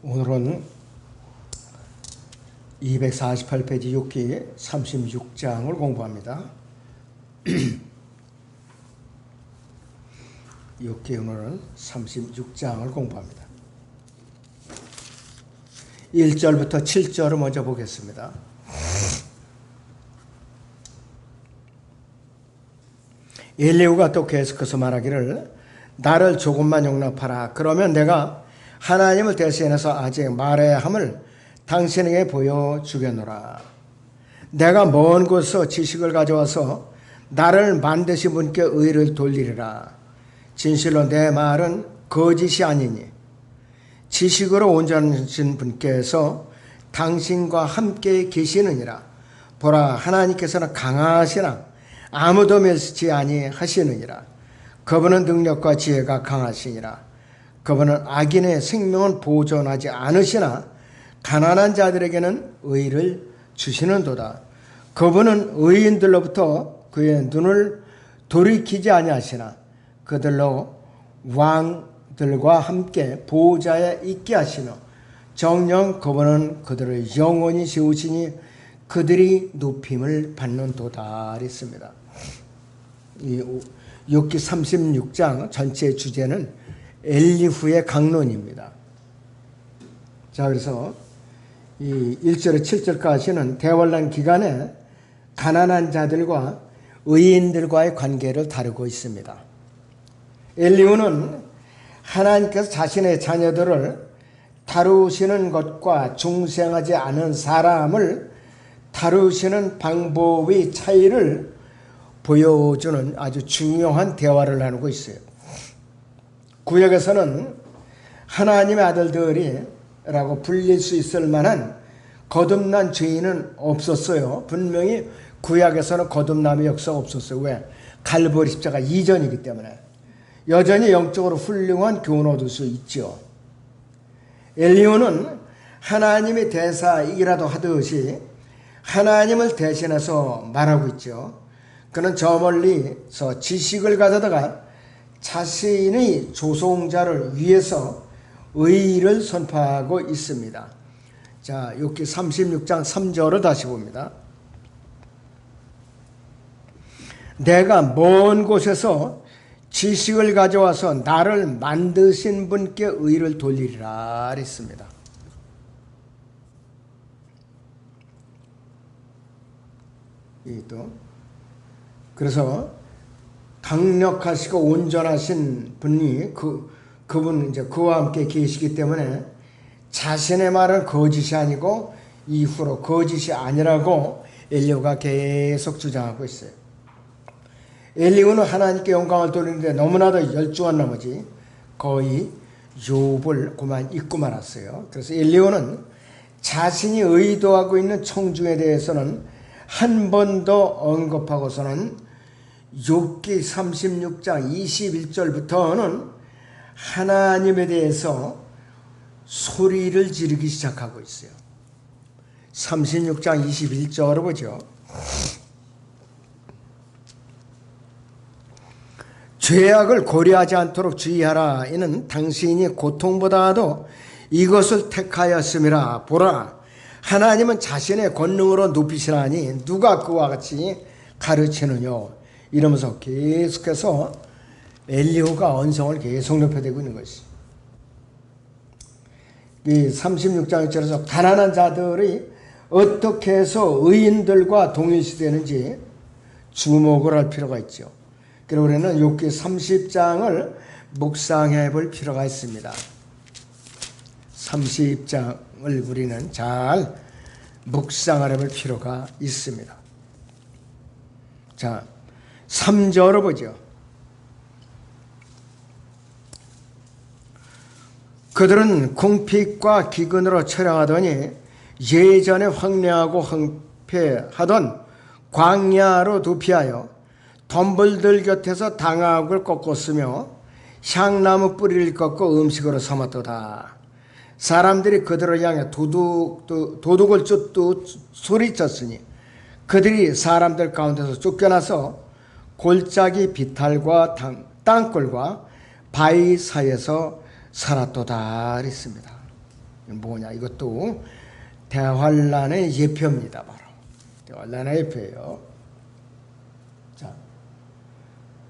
오늘은 248페이지 6기 36장을 공부합니다. 6기 오늘은 36장을 공부합니다. 1절부터 7절을 먼저 보겠습니다. 엘리후가 또 계속해서 말하기를 나를 조금만 용납하라. 그러면 내가 하나님을 대신해서 아직 말해야 함을 당신에게 보여주겠노라. 내가 먼 곳에서 지식을 가져와서 나를 만드신 분께 의를 돌리리라. 진실로 내 말은 거짓이 아니니 지식으로 온전하신 분께서 당신과 함께 계시느니라. 보라, 하나님께서는 강하시나 아무도 멸시치 아니하시느니라. 그분은 능력과 지혜가 강하시니라. 그분은 악인의 생명은 보존하지 않으시나 가난한 자들에게는 의를 주시는도다. 그분은 의인들로부터 그의 눈을 돌이키지 아니하시나 그들로 왕들과 함께 보호자에 있게 하시며 정녕 그분은 그들을 영원히 세우시니 그들이 높임을 받는도다. 했습니다. 이 6기 36장 전체 주제는 엘리후의 강론입니다. 자, 그래서 이 1절에 7절까지는 대환란 기간에 가난한 자들과 의인들과의 관계를 다루고 있습니다. 엘리후는 하나님께서 자신의 자녀들을 다루시는 것과 중생하지 않은 사람을 다루시는 방법의 차이를 보여주는 아주 중요한 대화를 나누고 있어요. 구약에서는 하나님의 아들들이라고 불릴 수 있을 만한 거듭난 죄인은 없었어요. 분명히 구약에서는 거듭남의 역사가 없었어요. 왜? 갈보리 십자가 이전이기 때문에. 여전히 영적으로 훌륭한 교훈을 얻을 수 있죠. 엘리후는 하나님의 대사이라도 하듯이 하나님을 대신해서 말하고 있죠. 그는 저 멀리서 지식을 가져다가 자신의 조송자를 위해서 의를 선포하고 있습니다. 자, 욥기 36장 3절을 다시 봅니다. 내가 먼 곳에서 지식을 가져와서 나를 만드신 분께 의를 돌리리라 했습니다. 그래서 강력하시고 온전하신 분이 그분 이제 그와 함께 계시기 때문에 자신의 말은 거짓이 아니고 이후로 거짓이 아니라고 엘리후가 계속 주장하고 있어요. 엘리후는 하나님께 영광을 돌리는데 너무나도 열중한 나머지 거의 욥을 그만 잊고 말았어요. 그래서 엘리후는 자신이 의도하고 있는 청중에 대해서는 한 번 더 언급하고서는 욥기 36장 21절부터는 하나님에 대해서 소리를 지르기 시작하고 있어요. 36장 21절을 보죠. 죄악을 고려하지 않도록 주의하라. 이는 당신이 고통보다도 이것을 택하였음이라. 보라, 하나님은 자신의 권능으로 높이시나니 누가 그와 같이 가르치느냐. 이러면서 계속해서 엘리후가 언성을 계속 높여대고 있는 것이. 이 36장 1절에서 가난한 자들이 어떻게 해서 의인들과 동일시되는지 주목을 할 필요가 있죠. 그래서 우리는 욥기 30장을 묵상해 볼 필요가 있습니다. 30장을 우리는 잘 묵상해 볼 필요가 있습니다. 자, 3절을 보죠. 그들은 궁핍과 기근으로 처량하더니 예전에 황량하고 황폐하던 광야로 도피하여 덤불들 곁에서 당학을 꺾었으며 향나무 뿌리를 꺾고 음식으로 삼았도다. 사람들이 그들을 향해 도둑을 쫓듯 소리쳤으니 그들이 사람들 가운데서 쫓겨나서 골짜기 비탈과 땅굴과 바위 사이에서 살았도다. 했습니다. 뭐냐? 이것도 대환란의 예표입니다. 바로 대환란의 예표예요.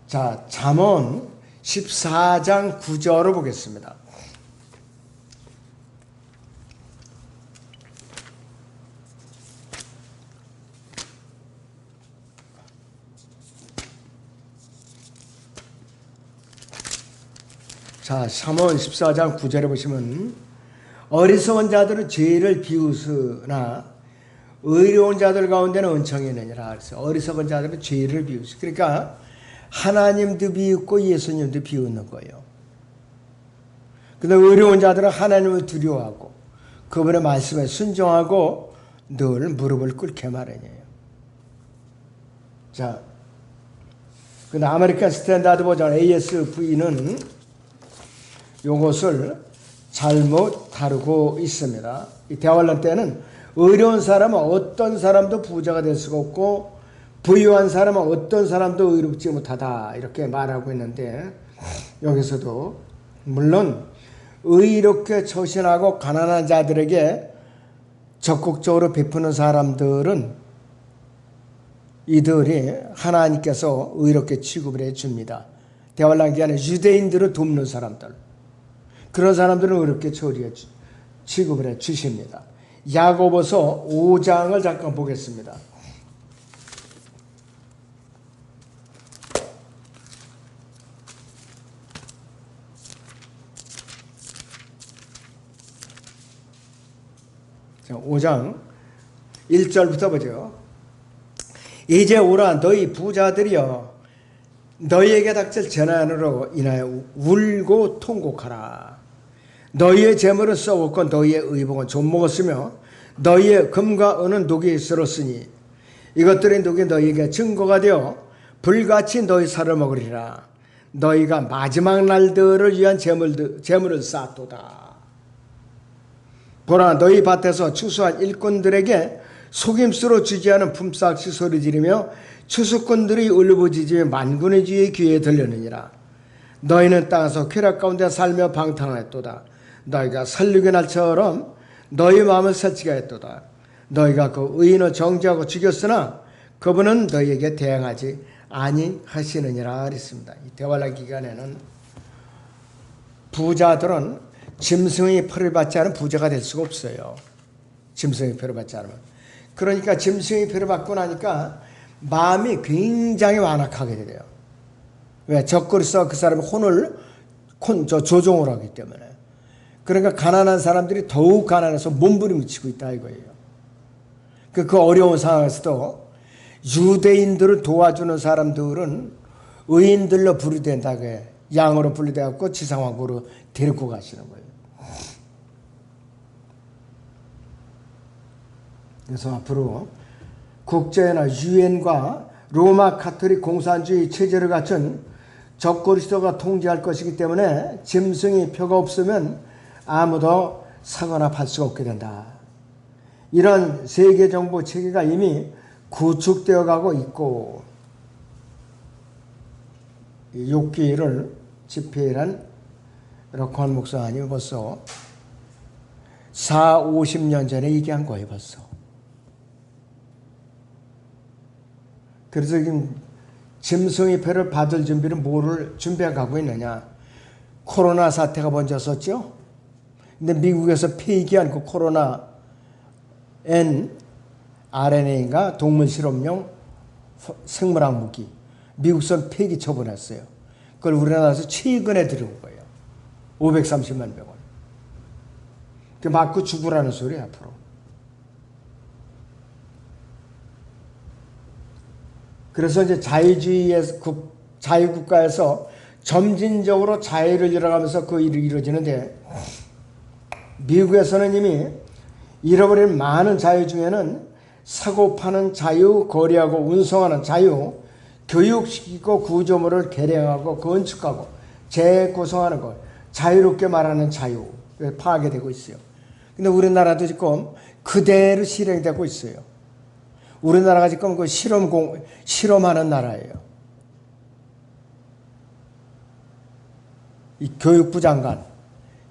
자, 잠언 14장 9절을 보겠습니다. 자, 잠언 14장 9절에 보시면 어리석은 자들은 죄를 비웃으나 의로운 자들 가운데는 은총이 있느니라. 그래서 어리석은 자들은 죄를 비웃으. 그러니까 하나님도 비웃고 예수님도 비웃는 거예요. 근데 의로운 자들은 하나님을 두려워하고 그분의 말씀에 순종하고 늘 무릎을 꿇게 마련이에요. 자, 근데 아메리칸 스탠다드 버전 ASV는 이것을 잘못 다루고 있습니다. 이 대환란 때는 의로운 사람은 어떤 사람도 부자가 될 수가 없고 부유한 사람은 어떤 사람도 의롭지 못하다 이렇게 말하고 있는데, 여기서도 물론 의롭게 처신하고 가난한 자들에게 적극적으로 베푸는 사람들은 이들이 하나님께서 의롭게 취급을 해줍니다. 대환란 기간에 유대인들을 돕는 사람들, 그런 사람들은 의롭게 취급을 해 주십니다. 야고보서 5장을 잠깐 보겠습니다. 자, 5장 1절부터 보죠. 이제 오라 너희 부자들이여 너희에게 닥칠 재난으로 인하여 울고 통곡하라. 너희의 재물은 썩었고 너희의 의복은 좀먹었으며 너희의 금과 은은 녹이 쓸었으니 이것들이 녹이 너희에게 증거가 되어 불같이 너희 살을 먹으리라. 너희가 마지막 날들을 위한 재물을 쌓도다. 보라 너희 밭에서 추수한 일꾼들에게 속임수로 주지 않은 품삯이 소리 지르며 추수꾼들이 울부짖으며 만군의 주의 귀에 들렸느니라. 너희는 땅에서 쾌락 가운데 살며 방탕하였도다. 너희가 살육의 날처럼 너희 마음을 살찌게 했도다. 너희가 그 의인을 정죄하고 죽였으나 그분은 너희에게 대항하지 아니하시느니라 그랬습니다. 이 대환란 기간에는 부자들은 짐승의 표를 받지 않은 부자가 될 수가 없어요. 짐승의 표를 받지 않으면. 그러니까 짐승의 표를 받고 나니까 마음이 굉장히 완악하게 돼요. 왜? 적그리스도가 그 사람의 혼을 조종을 하기 때문에. 그러니까 가난한 사람들이 더욱 가난해서 몸부림을 치고 있다 이거예요. 그 어려운 상황에서도 유대인들을 도와주는 사람들은 의인들로 분류된다고 양으로 분류되었고 지상왕국으로 데리고 가시는 거예요. 그래서 앞으로 국제나 유엔과 로마 카톨릭 공산주의 체제를 갖춘 적그리스도가 통제할 것이기 때문에 짐승이 표가 없으면 아무도 사거나 팔 수가 없게 된다. 이런 세계정보 체계가 이미 구축되어 가고 있고, 욥기를 집필한 럭헌 목사님이 벌써 50년 전에 얘기한 거예요. 벌써. 그래서 지금 짐승의 표를 받을 준비를 뭐를 준비해 가고 있느냐. 코로나 사태가 번졌었죠. 근데 미국에서 폐기한 그 코로나 RNA인가 동물 실험용 생물학 무기 미국선 폐기 처분했어요. 그걸 우리나라에서 최근에 들여온 거예요. 530만 병원. 그 맞고 죽으라는 소리 앞으로. 그래서 이제 자유국가에서 점진적으로 자유를 잃어가면서 그 일이 이루어지는데, 미국에서는 이미 잃어버린 많은 자유 중에는 사고 파는 자유, 거래하고 운송하는 자유, 교육시키고 구조물을 개량하고 건축하고 재구성하는 것, 자유롭게 말하는 자유 파괴되고 있어요. 근데 우리나라도 지금 그대로 실행되고 있어요. 우리나라가 지금 그 실험하는 나라예요. 이 교육부 장관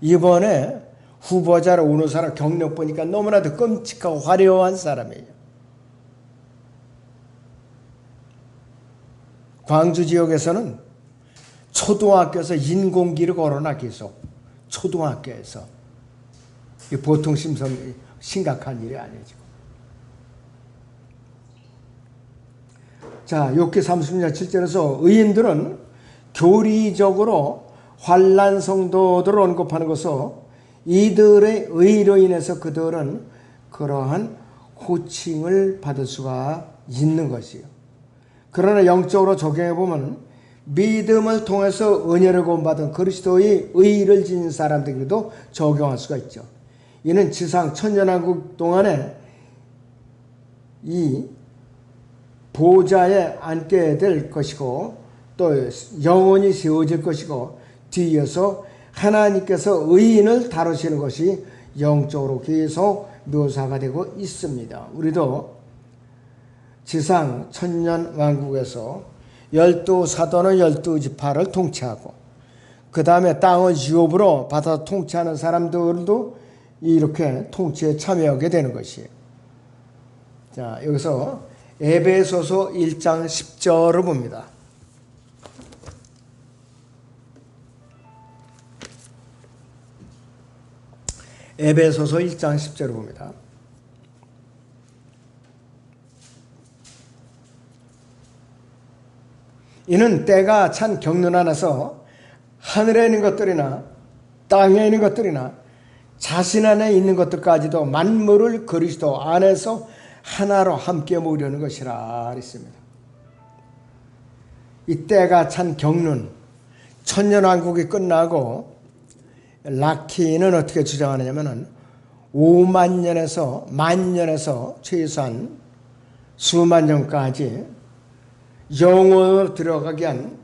이번에 후보자로 오는 사람 경력 보니까 너무나도 끔찍하고 화려한 사람이에요. 광주 지역에서는 초등학교에서 인공기를 걸어놔 계속. 초등학교에서. 보통 심각한 일이 아니죠. 자, 욥기 30장 7절에서 의인들은 교리적으로 환난 성도들을 언급하는 것은 이들의 의로 인해서 그들은 그러한 호칭을 받을 수가 있는 것이에요. 그러나 영적으로 적용해 보면 믿음을 통해서 은혜를 구원받은 그리스도의 의를 지닌 사람들에게도 적용할 수가 있죠. 이는 지상 천년왕국 동안에 이 보좌에 앉게 될 것이고 또 영원히 세워질 것이고 뒤에서 하나님께서 의인을 다루시는 것이 영적으로 계속 묘사가 되고 있습니다. 우리도 지상 천년왕국에서 12사도는 12지파를 통치하고 그 다음에 땅을 유업으로 받아 통치하는 사람들도 이렇게 통치에 참여하게 되는 것이에요. 자, 여기서 에베소서 1장 10절을 봅니다. 에베소서 1장 10절을 봅니다. 이는 때가 찬 경륜 안에서 하늘에 있는 것들이나 땅에 있는 것들이나 자신 안에 있는 것들까지도 만물을 그리스도 안에서 하나로 함께 모으려는 것이라 했습니다. 이 때가 찬 경륜, 천년왕국이 끝나고 라키는 어떻게 주장하느냐면 5만 년에서 만 년에서 최소한 수만 년까지 영원으로 들어가게 한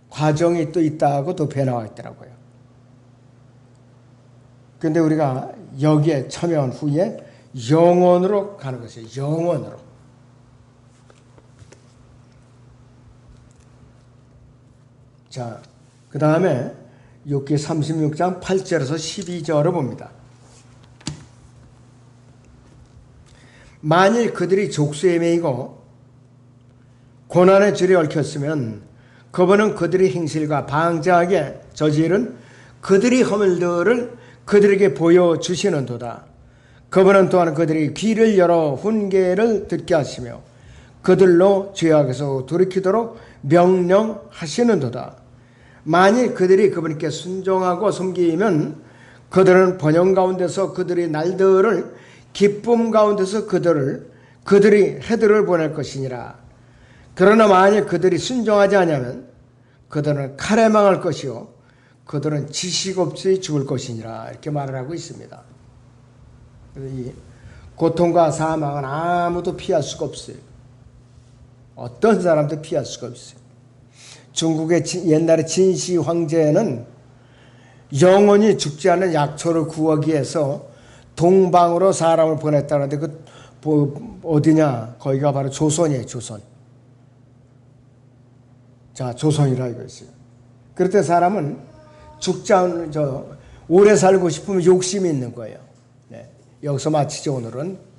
과정이 또 있다고 또 배나와 있더라고요. 그런데 우리가 여기에 참여한 후에 영원으로 가는 것이에요. 영원으로. 자, 그 다음에 욥기 36장 8절에서 12절을 봅니다. 만일 그들이 족수에 매이고 고난의 줄에 얽혔으면 그분은 그들의 행실과 방자하게 저지른 그들의 허물들을 그들에게 보여주시는도다. 그분은 또한 그들이 귀를 열어 훈계를 듣게 하시며 그들로 죄악에서 돌이키도록 명령하시는도다. 만일 그들이 그분께 순종하고 섬기면 그들은 번영 가운데서 그들의 날들을 기쁨 가운데서 그들이 해들을 보낼 것이니라. 그러나 만일 그들이 순종하지 않으면 그들은 칼에 망할 것이요 그들은 지식 없이 죽을 것이니라. 이렇게 말을 하고 있습니다. 이 고통과 사망은 아무도 피할 수가 없어요. 어떤 사람도 피할 수가 없어요. 중국의 옛날에 진시 황제는 영원히 죽지 않는 약초를 구하기 위해서 동방으로 사람을 보냈다는데 그 어디냐? 거기가 바로 조선이에요. 조선. 자, 조선이라 이거였어요. 그럴 때 사람은 죽지 않는 오래 살고 싶으면 욕심이 있는 거예요. 네. 여기서 마치죠 오늘은.